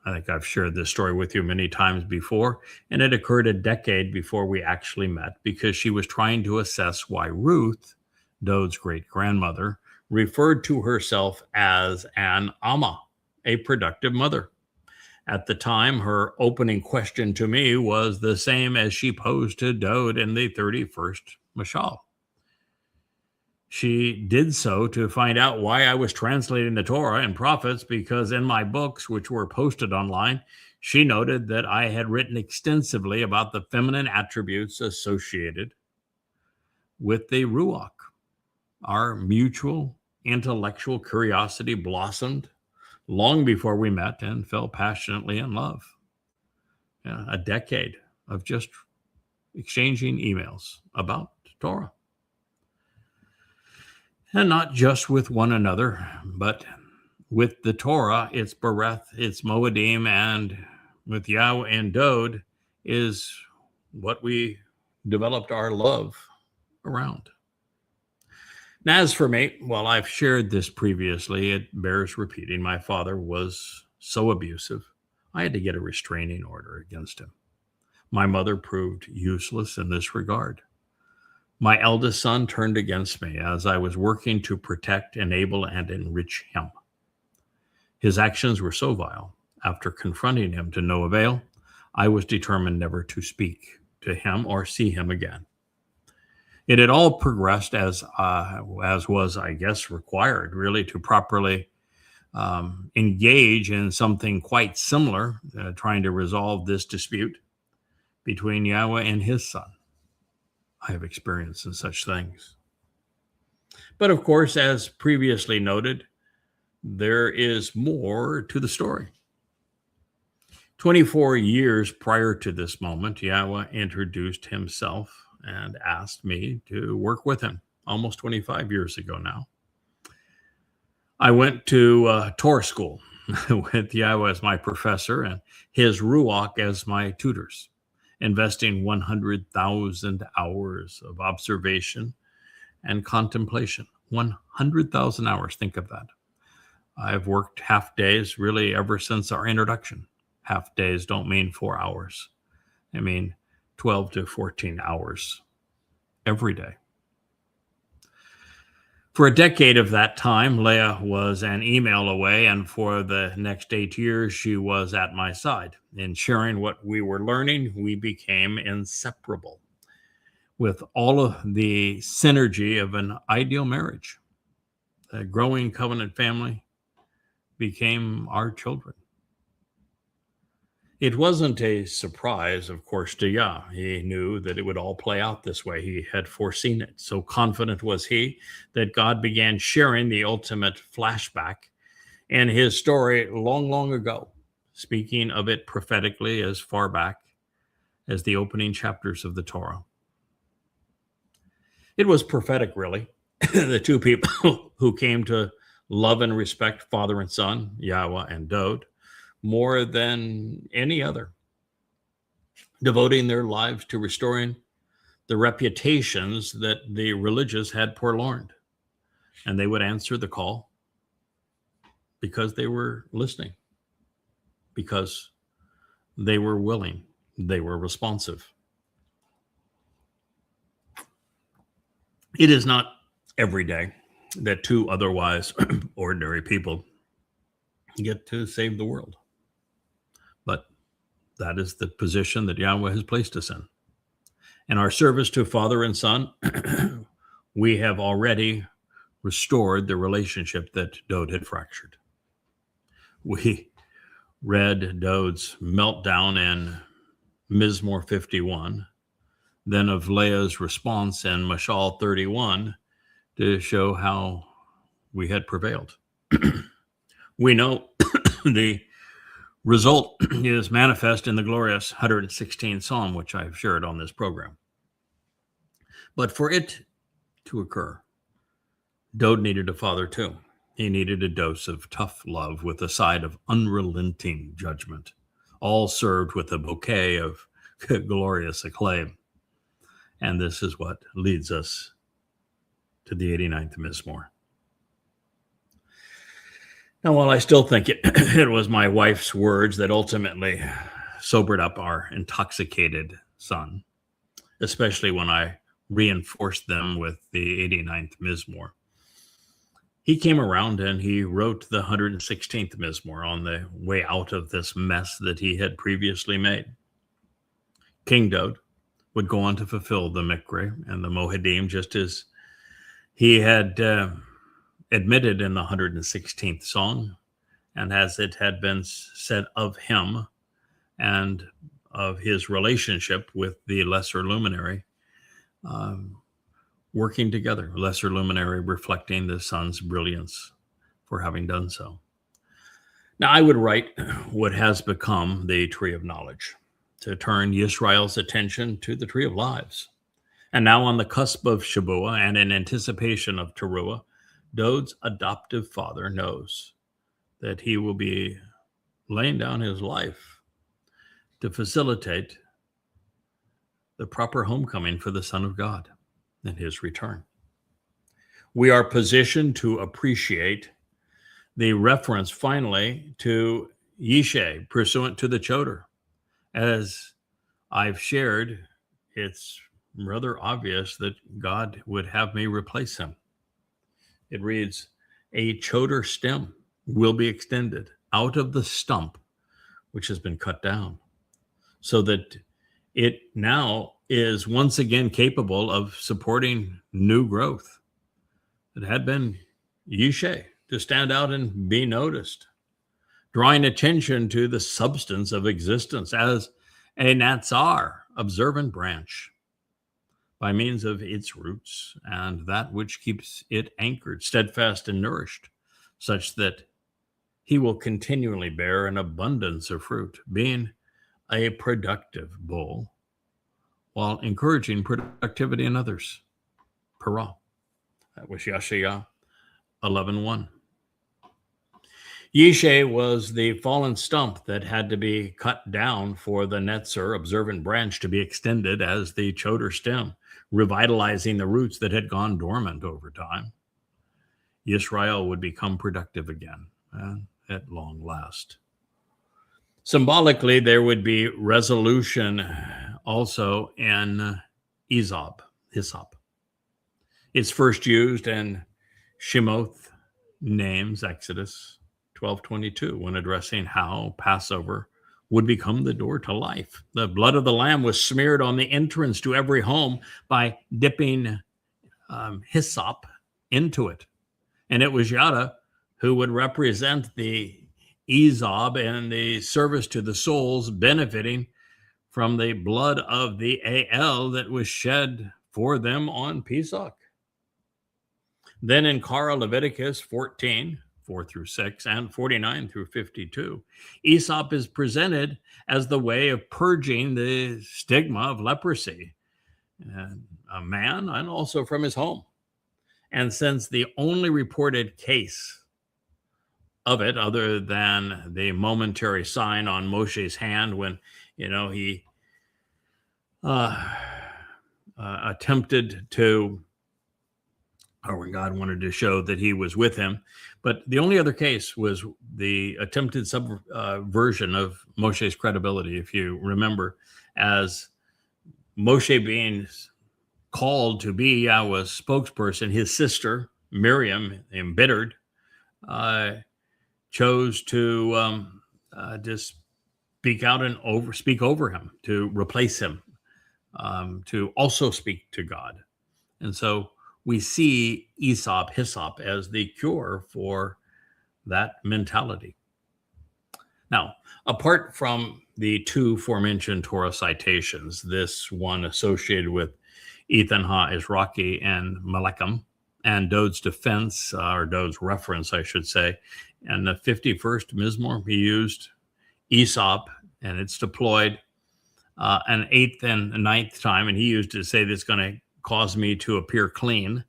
I think I've shared this story with you many times before, and it occurred a decade before we actually met because she was trying to assess why Ruth, Dod's great-grandmother, referred to herself as an Amma, a productive mother. At the time, her opening question to me was the same as she posed to Dod in the 31st Mashal. She did so to find out why I was translating the Torah and prophets, because in my books, which were posted online, she noted that I had written extensively about the feminine attributes associated with the Ruach. Our mutual intellectual curiosity blossomed long before we met and fell passionately in love. A decade of just exchanging emails about Torah. And not just with one another, but with the Torah, its Bereth, its Moedim, and with Yahweh and Dod is what we developed our love around. Now, as for me, well, I've shared this previously. It bears repeating. My father was so abusive, I had to get a restraining order against him. My mother proved useless in this regard. My eldest son turned against me as I was working to protect, enable, and enrich him. His actions were so vile. After confronting him to no avail, I was determined never to speak to him or see him again. It had all progressed as was, I guess, required, really, to properly engage in something quite similar, trying to resolve this dispute between Yahweh and his son. I have experience in such things. But of course, as previously noted, there is more to the story. 24 years prior to this moment, Yahweh introduced himself and asked me to work with him, almost 25 years ago now. I went to Torah school with Yahweh as my professor and his Ruach as my tutors, investing 100,000 hours of observation and contemplation. 100,000 hours, think of that. I've worked half days really ever since our introduction. Half days don't mean 4 hours. They mean 12 to 14 hours every day. For a decade of that time, Leah was an email away, and for the next 8 years, she was at my side. In sharing what we were learning, we became inseparable, with all of the synergy of an ideal marriage. A growing covenant family became our children. It wasn't a surprise, of course, to Yah. He knew that it would all play out this way. He had foreseen it. So confident was he that God began sharing the ultimate flashback in his story long, long ago, speaking of it prophetically as far back as the opening chapters of the Torah. It was prophetic, really. The two people who came to love and respect father and son, Yahweh and Dod, more than any other, devoting their lives to restoring the reputations that the religious had forlorn. And they would answer the call because they were listening, because they were willing, they were responsive. It is not every day that two otherwise ordinary people get to save the world. But that is the position that Yahweh has placed us in. In our service to Father and Son, we have already restored the relationship that Dode had fractured. We read Dode's meltdown in Mizmor 51, then of Leah's response in Mashal 31 to show how we had prevailed. We know the result is manifest in the glorious 116th Psalm, which I've shared on this program. But for it to occur, Dode needed a father too. He needed a dose of tough love with a side of unrelenting judgment, all served with a bouquet of glorious acclaim. And this is what leads us to the 89th Mizmor. Now, while I still think it was my wife's words that ultimately sobered up our intoxicated son, especially when I reinforced them with the 89th Mizmor, he came around and he wrote the 116th Mizmor on the way out of this mess that he had previously made. King Dode would go on to fulfill the Mikre and the Mohadim, just as he had admitted in the 116th song, and as it had been said of him and of his relationship with the lesser luminary, working together, lesser luminary reflecting the sun's brilliance for having done so. Now, I would write what has become the Tree of Knowledge to turn Yisrael's attention to the Tree of Lives. And now on the cusp of Shabuah and in anticipation of Teruah, Dode's adoptive father knows that he will be laying down his life to facilitate the proper homecoming for the Son of God and his return. We are positioned to appreciate the reference finally to Yishe pursuant to the Choder. As I've shared, it's rather obvious that God would have me replace him. It reads, a Choder stem will be extended out of the stump which has been cut down, so that it now is once again capable of supporting new growth. It had been Yishe to stand out and be noticed, drawing attention to the substance of existence as a Natsar, observant branch, by means of its roots and that which keeps it anchored, steadfast, and nourished, such that he will continually bear an abundance of fruit, being a productive bull, while encouraging productivity in others. Parah. That was Yashaya 11:1. Yishe was the fallen stump that had to be cut down for the Netzer, observant branch, to be extended as the Choder stem, revitalizing the roots that had gone dormant over time. Yisrael would become productive again, at long last. Symbolically, there would be resolution also in hyssop. It's first used in Shemoth names, Exodus 12:22, when addressing how Passover would become the door to life. The blood of the lamb was smeared on the entrance to every home by dipping hyssop into it. And it was Yada who would represent the Ezob and the service to the souls, benefiting from the blood of the AL that was shed for them on Pesach. Then in Kara, Leviticus 14:4-6, and 49-52, Aesop is presented as the way of purging the stigma of leprosy, a man and also from his home. And since the only reported case of it, other than the momentary sign on Moshe's hand when, he attempted to, or when God wanted to show that he was with him. But the only other case was the attempted subversion of Moshe's credibility, if you remember, as Moshe being called to be Yahweh's spokesperson, his sister, Miriam, embittered, uh, chose to just speak out and speak over him, to replace him, to also speak to God. And so we see Aesop, Hyssop, as the cure for that mentality. Now, apart from the two aforementioned Torah citations, this one associated with Ethan Ha-Izraki and Malekam, and Dode's defense, or Dode's reference, I should say, and the 51st Mizmor, he used Aesop, and it's deployed an 8th and 9th time, and he used it to say that's going to cause me to appear clean.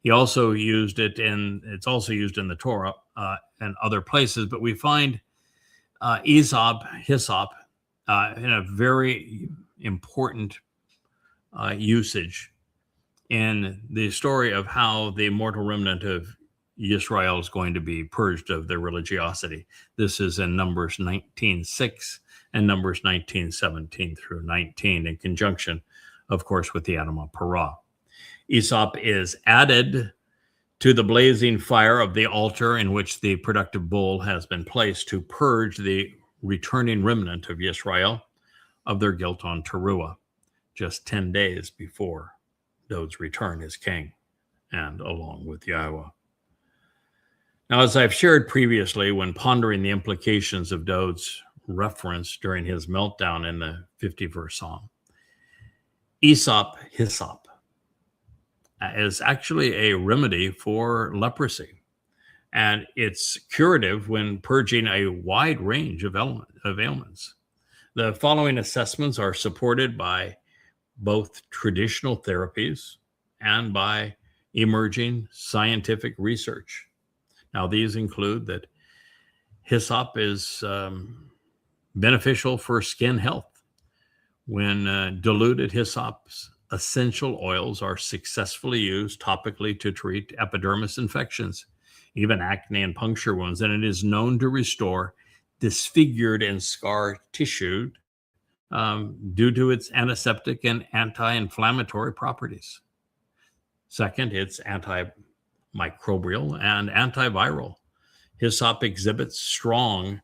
He also used it it's also used in the Torah and other places, but we find Aesop, Hyssop, in a very important usage in the story of how the mortal remnant of Israel is going to be purged of their religiosity. This is in Numbers 19:6 and Numbers 19:17 through 19, in conjunction, of course, with the Adamah Parah. Aesop is added to the blazing fire of the altar in which the productive bull has been placed to purge the returning remnant of Israel of their guilt on Teruah, just 10 days before Dode's return as king, and along with Yahweh. Now, as I've shared previously, when pondering the implications of Dode's reference during his meltdown in the 50th Psalm, Aesop, Hyssop, is actually a remedy for leprosy. And it's curative when purging a wide range of ailments. The following assessments are supported by both traditional therapies and by emerging scientific research. Now, these include that hyssop is beneficial for skin health. When diluted hyssop's essential oils are successfully used topically to treat epidermis infections, even acne and puncture wounds, and it is known to restore disfigured and scar tissue due to its antiseptic and anti-inflammatory properties. Second, it's antimicrobial and antiviral. Hyssop exhibits strong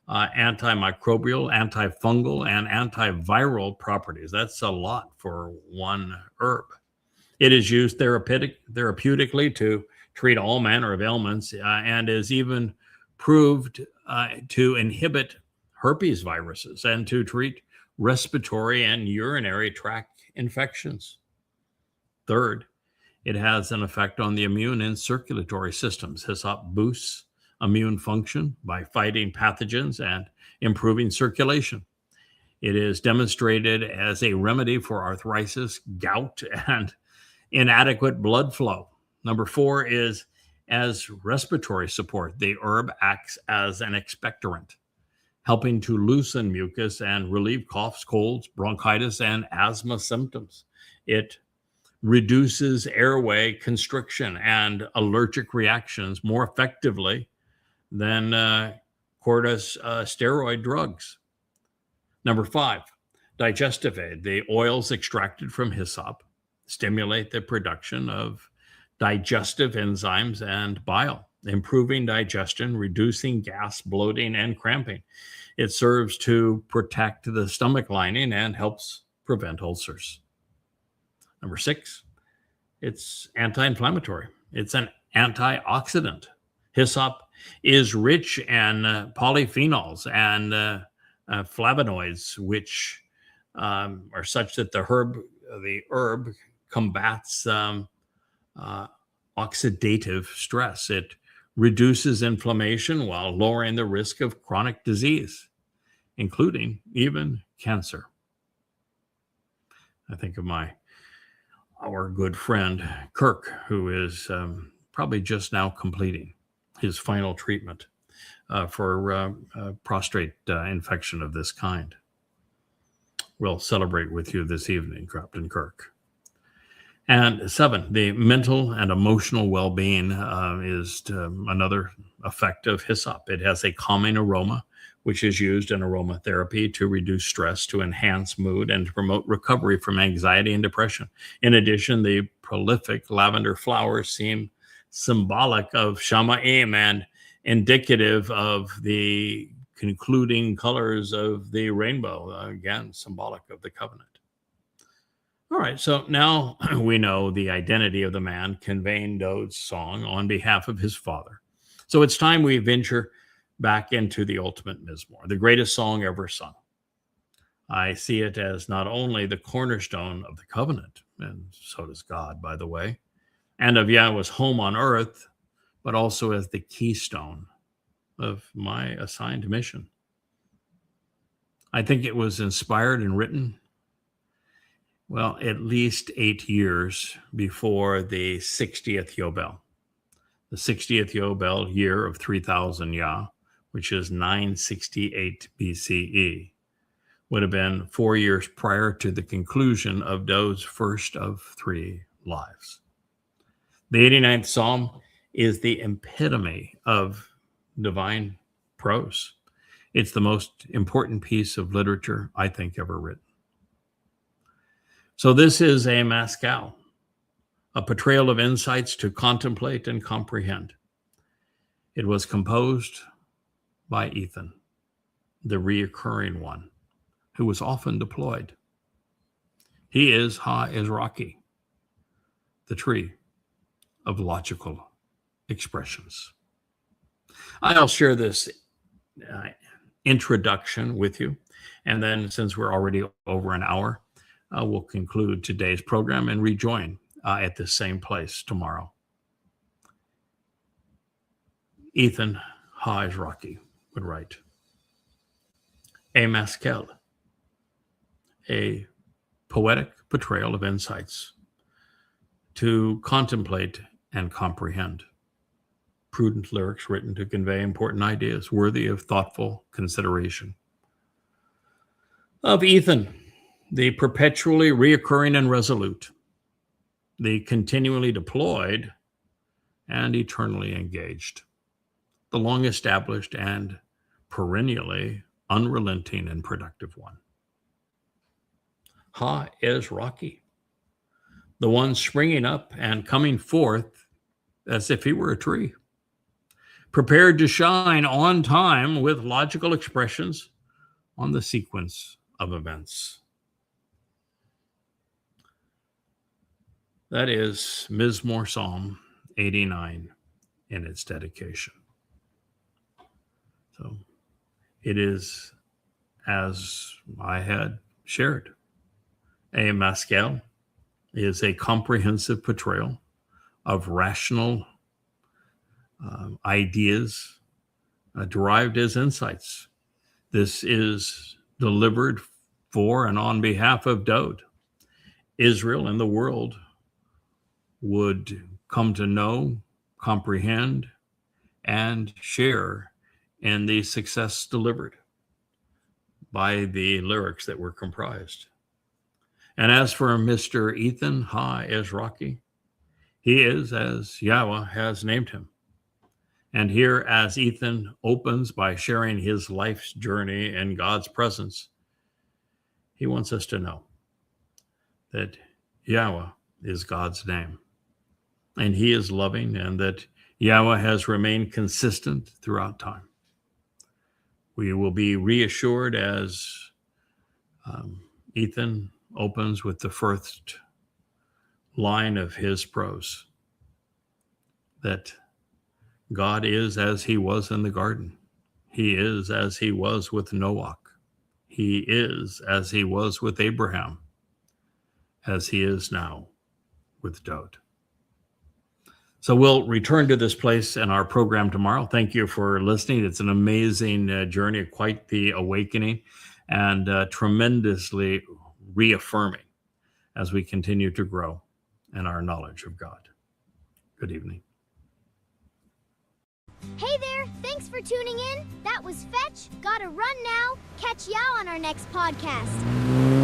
antimicrobial, antifungal, and antiviral properties. That's a lot for one herb. It is used therapeutically to treat all manner of ailments and is even proved to inhibit herpes viruses and to treat respiratory and urinary tract infections. Third, it has an effect on the immune and circulatory systems. Hyssop boosts immune function by fighting pathogens and improving circulation. It is demonstrated as a remedy for arthritis, gout, and inadequate blood flow. Number 4 is as respiratory support. The herb acts as an expectorant, helping to loosen mucus and relieve coughs, colds, bronchitis, and asthma symptoms. It reduces airway constriction and allergic reactions more effectively than corticosteroid drugs. Number 5, digestive aid. The oils extracted from hyssop stimulate the production of digestive enzymes and bile, improving digestion, reducing gas, bloating, and cramping. It serves to protect the stomach lining and helps prevent ulcers. Number 6, it's anti-inflammatory. It's an antioxidant. Hyssop is rich in polyphenols and flavonoids, which are such that the herb combats oxidative stress. It reduces inflammation while lowering the risk of chronic disease, including even cancer. I think of our good friend Kirk, who is probably just now completing his final treatment for prostate infection of this kind. We'll celebrate with you this evening, Captain Kirk. And 7, the mental and emotional well-being is another effect of hyssop. It has a calming aroma, which is used in aromatherapy to reduce stress, to enhance mood, and to promote recovery from anxiety and depression. In addition, the prolific lavender flowers seem symbolic of Shamaim and indicative of the concluding colors of the rainbow, again, symbolic of the covenant. All right, so now we know the identity of the man conveying Dode's song on behalf of his father. So it's time we venture back into the ultimate Mizmor, the greatest song ever sung. I see it as not only the cornerstone of the covenant, and so does God, by the way, and of Yahweh's home on earth, but also as the keystone of my assigned mission. I think it was inspired and written, well, at least 8 years before the 60th Yobel. The 60th Yobel year of 3000 Yah, which is 968 BCE, would have been 4 years prior to the conclusion of Dode's first of 3 lives. The 89th Psalm is the epitome of divine prose. It's the most important piece of literature, I think, ever written. So this is a Maskal, a portrayal of insights to contemplate and comprehend. It was composed by Ethan, the reoccurring one, who was often deployed. He is Ha-Ezraki, the tree of logical expressions. I'll share this introduction with you, and then since we're already over an hour, we'll conclude today's program and rejoin at the same place tomorrow. Ethan Ha-Ezraki would write, a Maskal, a poetic portrayal of insights to contemplate and comprehend. Prudent lyrics written to convey important ideas worthy of thoughtful consideration. Of Ethan, the perpetually reoccurring and resolute, the continually deployed and eternally engaged, the long established and perennially unrelenting and productive one. Ha-Ezraki, the one springing up and coming forth as if he were a tree, prepared to shine on time with logical expressions on the sequence of events. That is Mizmor Psalm 89 in its dedication. So it is, as I had shared, a Maskal is a comprehensive portrayal of rational ideas derived as insights. This is delivered for and on behalf of Dode. Israel and the world would come to know, comprehend, and share in the success delivered by the lyrics that were comprised. And as for Mr. Ethan Ha-Ezraki, he is as Yahweh has named him. And here, as Ethan opens by sharing his life's journey in God's presence, he wants us to know that Yahweh is God's name, and he is loving, and that Yahweh has remained consistent throughout time. We will be reassured as Ethan opens with the first line of his prose, that God is as he was in the garden. He is as he was with Noach. He is as he was with Abraham, as he is now with Dode. So we'll return to this place in our program tomorrow. Thank you for listening. It's an amazing journey, quite the awakening, and tremendously reaffirming as we continue to grow in our knowledge of God. Good evening. Hey there, thanks for tuning in. That was Fetch. Gotta run now. Catch Yao on our next podcast.